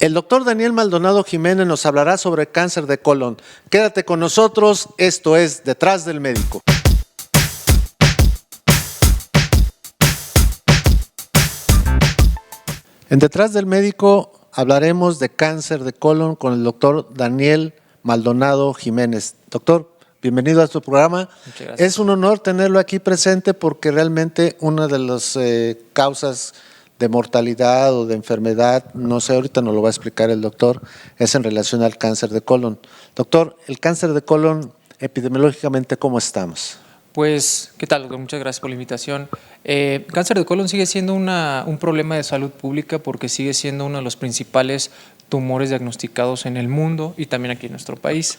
El doctor Daniel Maldonado Jiménez nos hablará sobre cáncer de colon. Quédate con nosotros, esto es Detrás del Médico. En Detrás del Médico hablaremos de cáncer de colon con el doctor Daniel Maldonado Jiménez. Doctor, bienvenido a tu programa. Muchas gracias. Es un honor tenerlo aquí presente porque realmente una de las causas de mortalidad o de enfermedad, no sé, ahorita nos lo va a explicar el doctor, es en relación al cáncer de colon. Doctor, el cáncer de colon, epidemiológicamente, ¿cómo estamos? Pues, ¿qué tal? Muchas gracias por la invitación. Cáncer de colon sigue siendo un problema de salud pública porque sigue siendo uno de los principales tumores diagnosticados en el mundo y también aquí en nuestro país.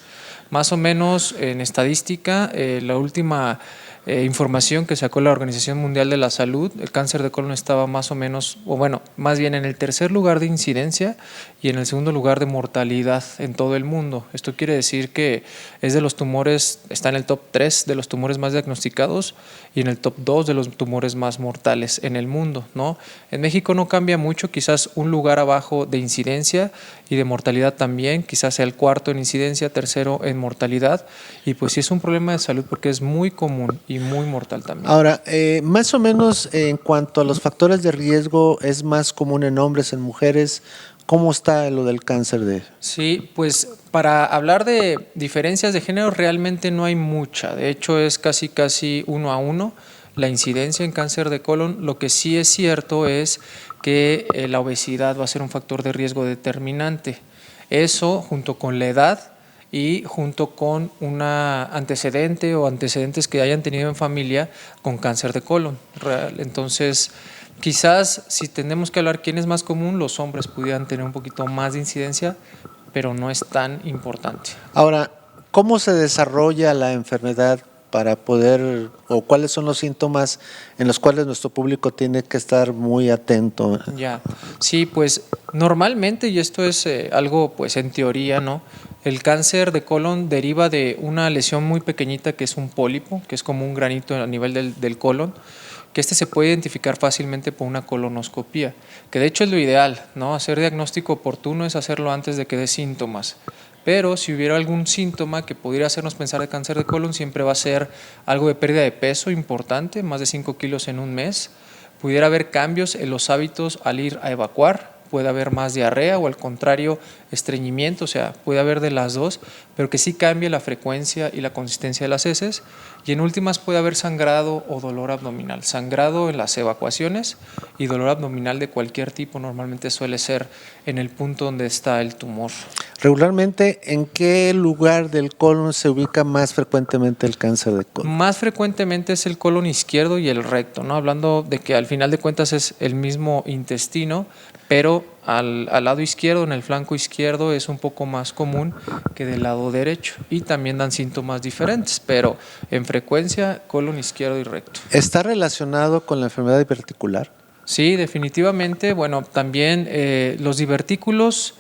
Más o menos en estadística, la última información que sacó la Organización Mundial de la Salud, el cáncer de colon estaba más o menos, o bueno, más bien en el tercer lugar de incidencia y en el segundo lugar de mortalidad en todo el mundo. Esto quiere decir que es de los tumores, está en el top 3 de los tumores más diagnosticados y en el top 2 de los tumores más mortales en el mundo, ¿no? En México no cambia mucho, quizás un lugar abajo de incidencia y de mortalidad también, quizás sea el cuarto en incidencia, tercero en mortalidad, y pues sí es un problema de salud porque es muy común y muy mortal también. Ahora, más o menos en cuanto a los factores de riesgo, ¿es más común en hombres, en mujeres? ¿Cómo está lo del cáncer de...? Sí, pues para hablar de diferencias de género realmente no hay mucha, de hecho es casi 1 a 1 la incidencia en cáncer de colon. Lo que sí es cierto es que la obesidad va a ser un factor de riesgo determinante. Eso junto con la edad y junto con un antecedente o antecedentes que hayan tenido en familia con cáncer de colon. Entonces, quizás si tenemos que hablar quién es más común, los hombres pudieran tener un poquito más de incidencia, pero no es tan importante. Ahora, ¿cómo se desarrolla la enfermedad para poder, o cuáles son los síntomas en los cuales nuestro público tiene que estar muy atento? Ya, sí, pues normalmente, y esto es algo pues en teoría, ¿no? El cáncer de colon deriva de una lesión muy pequeñita que es un pólipo, que es como un granito a nivel del colon, que se puede identificar fácilmente por una colonoscopía, que de hecho es lo ideal, ¿no? Hacer diagnóstico oportuno es hacerlo antes de que dé síntomas. Pero si hubiera algún síntoma que pudiera hacernos pensar de cáncer de colon, siempre va a ser algo de pérdida de peso importante, más de 5 kilos en un mes. Pudiera haber cambios en los hábitos al ir a evacuar, puede haber más diarrea o al contrario estreñimiento, o sea, puede haber de las dos, pero que sí cambie la frecuencia y la consistencia de las heces. Y en últimas puede haber sangrado o dolor abdominal, sangrado en las evacuaciones y dolor abdominal de cualquier tipo, normalmente suele ser en el punto donde está el tumor. Regularmente, ¿en qué lugar del colon se ubica más frecuentemente el cáncer de colon? Más frecuentemente es el colon izquierdo y el recto, ¿no? Hablando de que al final de cuentas es el mismo intestino, pero al lado izquierdo, en el flanco izquierdo, es un poco más común que del lado derecho y también dan síntomas diferentes, pero en frecuencia colon izquierdo y recto. ¿Está relacionado con la enfermedad diverticular? Sí, definitivamente. Bueno, también los divertículos,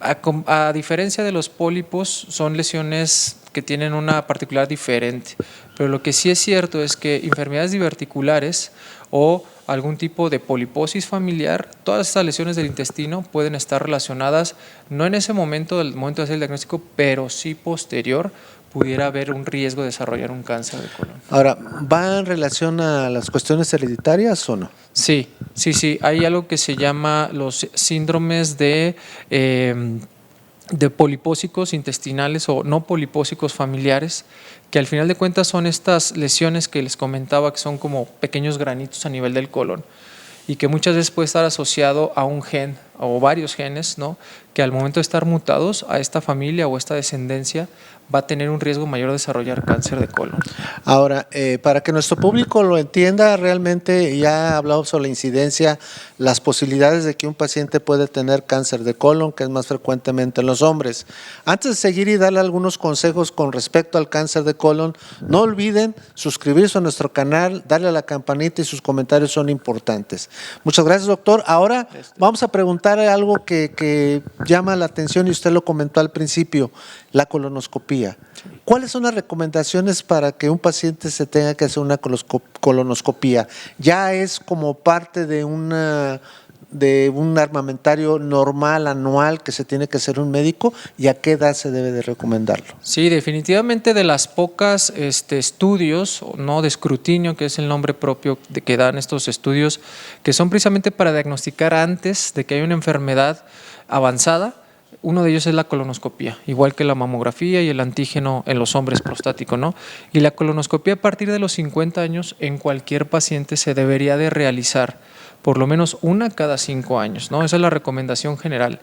a diferencia de los pólipos, son lesiones que tienen una particularidad diferente, pero lo que sí es cierto es que enfermedades diverticulares o algún tipo de poliposis familiar, todas estas lesiones del intestino pueden estar relacionadas, no en ese momento, del momento de hacer el diagnóstico, pero sí posterior, pudiera haber un riesgo de desarrollar un cáncer de colon. Ahora, ¿va en relación a las cuestiones hereditarias o no? Sí. Hay algo que se llama los síndromes de polipósicos intestinales o no polipósicos familiares, que al final de cuentas son estas lesiones que les comentaba que son como pequeños granitos a nivel del colon y que muchas veces puede estar asociado a un gen o varios genes, ¿no? Que al momento de estar mutados a esta familia o esta descendencia va a tener un riesgo mayor de desarrollar cáncer de colon. Ahora, para que nuestro público lo entienda, realmente ya hablamos sobre la incidencia, las posibilidades de que un paciente puede tener cáncer de colon, que es más frecuentemente en los hombres. Antes de seguir y darle algunos consejos con respecto al cáncer de colon, no olviden suscribirse a nuestro canal, darle a la campanita y sus comentarios son importantes. Muchas gracias, doctor. Ahora vamos a preguntar algo que llama la atención y usted lo comentó al principio, la colonoscopía. ¿Cuáles son las recomendaciones para que un paciente se tenga que hacer una colonoscopía? ¿Ya es como parte de una de un armamentario normal, anual, que se tiene que hacer un médico, y a qué edad se debe de recomendarlo? Sí, definitivamente de las pocas estudios, no de escrutinio, que es el nombre propio de que dan estos estudios, que son precisamente para diagnosticar antes de que haya una enfermedad avanzada. Uno de ellos es la colonoscopía, igual que la mamografía y el antígeno en los hombres prostático, ¿no? Y la colonoscopía a partir de los 50 años en cualquier paciente se debería de realizar por lo menos una cada 5 años, ¿no? Esa es la recomendación general.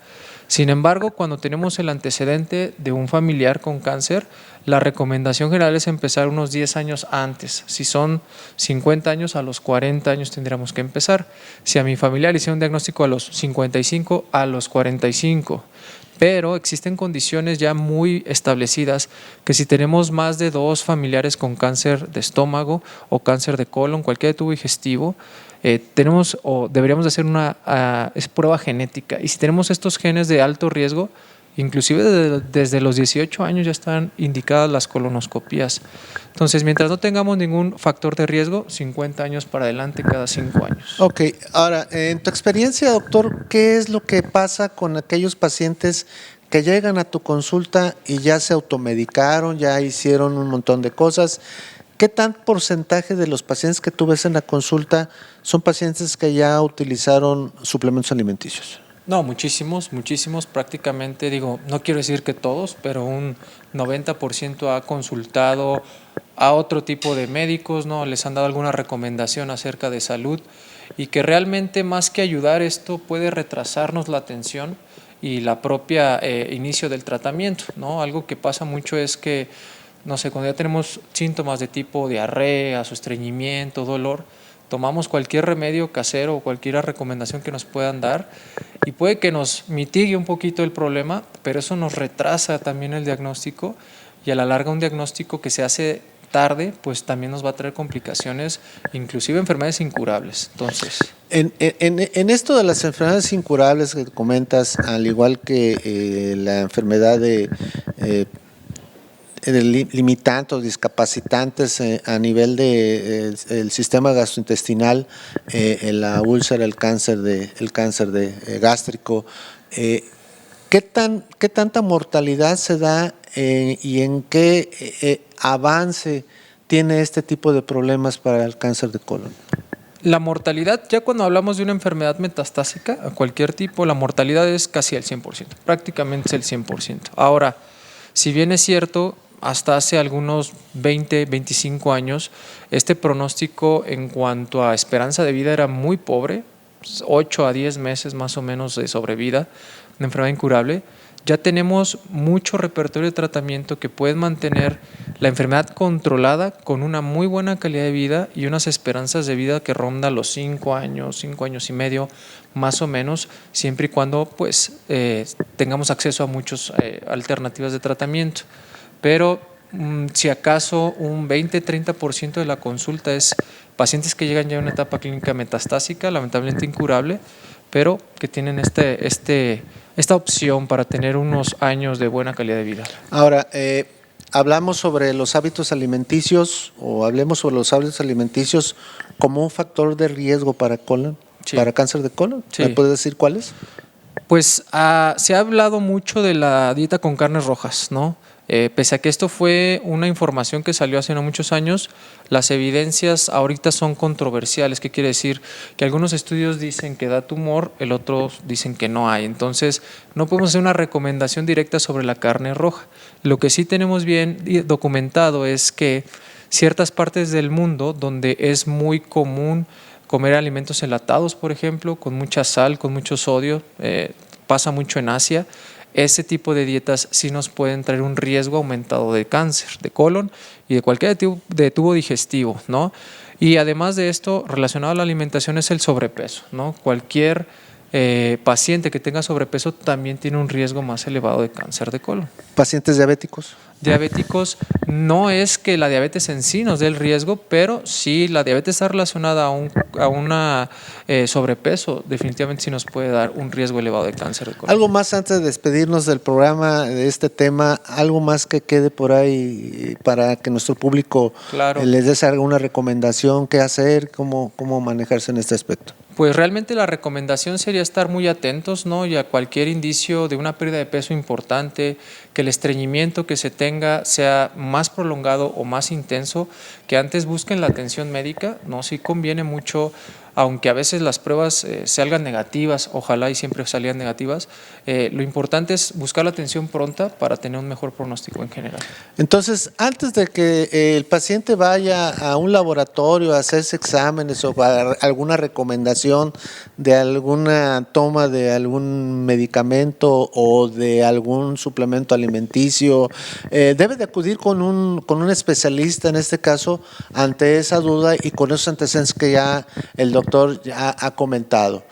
Sin embargo, cuando tenemos el antecedente de un familiar con cáncer, la recomendación general es empezar unos 10 años antes. Si son 50 años, a los 40 años tendríamos que empezar. Si a mi familiar le hicieron un diagnóstico a los 55, a los 45. Pero existen condiciones ya muy establecidas que si tenemos más de 2 familiares con cáncer de estómago o cáncer de colon, cualquier tubo digestivo, tenemos o deberíamos de hacer una prueba genética. Y si tenemos estos genes de alto riesgo, inclusive desde los 18 años ya están indicadas las colonoscopías. Entonces, mientras no tengamos ningún factor de riesgo, 50 años para adelante cada 5 años. Ok, ahora, en tu experiencia, doctor, ¿qué es lo que pasa con aquellos pacientes que llegan a tu consulta y ya se automedicaron, ya hicieron un montón de cosas? ¿Qué tan porcentaje de los pacientes que tú ves en la consulta son pacientes que ya utilizaron suplementos alimenticios? No, muchísimos, prácticamente, digo, no quiero decir que todos, pero un 90% ha consultado a otro tipo de médicos, ¿no? Les han dado alguna recomendación acerca de salud y que realmente más que ayudar esto puede retrasarnos la atención y la propia inicio del tratamiento, ¿no? Algo que pasa mucho es que, no sé, cuando ya tenemos síntomas de tipo diarrea, estreñimiento, dolor, tomamos cualquier remedio casero o cualquier recomendación que nos puedan dar y puede que nos mitigue un poquito el problema, pero eso nos retrasa también el diagnóstico y a la larga un diagnóstico que se hace tarde, pues también nos va a traer complicaciones, inclusive enfermedades incurables. Entonces, en esto de las enfermedades incurables que comentas, al igual que la enfermedad de limitantes o discapacitantes a nivel del sistema gastrointestinal, la úlcera, el cáncer gástrico, ¿qué tanta mortalidad se da y en qué avance tiene este tipo de problemas para el cáncer de colon? La mortalidad, ya cuando hablamos de una enfermedad metastásica, a cualquier tipo, la mortalidad es casi el 100%, prácticamente es el 100%. Ahora, si bien es cierto, hasta hace algunos 20, 25 años, este pronóstico en cuanto a esperanza de vida era muy pobre, 8 a 10 meses más o menos de sobrevida, una enfermedad incurable. Ya tenemos mucho repertorio de tratamiento que puede mantener la enfermedad controlada con una muy buena calidad de vida y unas esperanzas de vida que rondan los 5 años, 5 años y medio, más o menos, siempre y cuando pues, tengamos acceso a muchas alternativas de tratamiento. Pero si acaso un 20-30% de la consulta es pacientes que llegan ya a una etapa clínica metastásica, lamentablemente incurable, pero que tienen esta opción para tener unos años de buena calidad de vida. Ahora, hablamos sobre los hábitos alimenticios o hablemos sobre los hábitos alimenticios como un factor de riesgo para colon, sí. Para cáncer de colon. Sí. ¿Me puedes decir cuáles? Pues se ha hablado mucho de la dieta con carnes rojas, ¿no? Pese a que esto fue una información que salió hace no muchos años, las evidencias ahorita son controversiales. ¿Qué quiere decir? Que algunos estudios dicen que da tumor, el otro dicen que no hay. Entonces, no podemos hacer una recomendación directa sobre la carne roja. Lo que sí tenemos bien documentado es que ciertas partes del mundo donde es muy común comer alimentos enlatados, por ejemplo, con mucha sal, con mucho sodio, pasa mucho en Asia. Ese tipo de dietas sí nos pueden traer un riesgo aumentado de cáncer de colon y de cualquier tipo de tubo digestivo, ¿no? Y además de esto, relacionado a la alimentación es el sobrepeso, ¿no? Cualquier paciente que tenga sobrepeso también tiene un riesgo más elevado de cáncer de colon. ¿Pacientes diabéticos? Diabéticos, no es que la diabetes en sí nos dé el riesgo, pero sí la diabetes está relacionada a una sobrepeso, definitivamente sí nos puede dar un riesgo elevado de cáncer de colon. Algo más antes de despedirnos del programa, de este tema, algo más que quede por ahí para que nuestro público claro. les des alguna recomendación, qué hacer, cómo manejarse en este aspecto. Pues realmente la recomendación sería estar muy atentos, ¿no? Y a cualquier indicio de una pérdida de peso importante, que el estreñimiento que se tenga sea más prolongado o más intenso, que antes busquen la atención médica, ¿no? Sí conviene mucho, aunque a veces las pruebas salgan negativas, ojalá y siempre salgan negativas, lo importante es buscar la atención pronta para tener un mejor pronóstico en general. Entonces, antes de que el paciente vaya a un laboratorio a hacerse exámenes o a alguna recomendación de alguna toma de algún medicamento o de algún suplemento alimenticio, debe de acudir con un especialista, en este caso, ante esa duda y con esos antecedentes que ya el doctor ya ha comentado.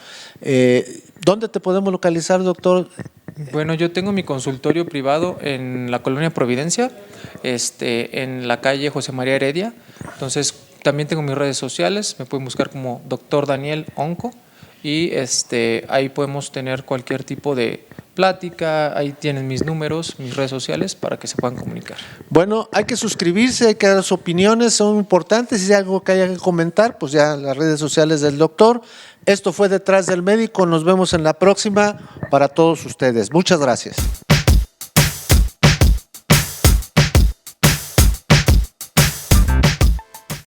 ¿Dónde te podemos localizar, doctor? Bueno, yo tengo mi consultorio privado en la colonia Providencia, en la calle José María Heredia. Entonces, también tengo mis redes sociales, me pueden buscar como Dr. Daniel Onco y ahí podemos tener cualquier tipo de plática, ahí tienen mis números, mis redes sociales para que se puedan comunicar. Bueno, hay que suscribirse, hay que dar sus opiniones, son importantes. Si hay algo que haya que comentar, pues ya las redes sociales del doctor. Esto fue Detrás del Médico, nos vemos en la próxima para todos ustedes. Muchas gracias.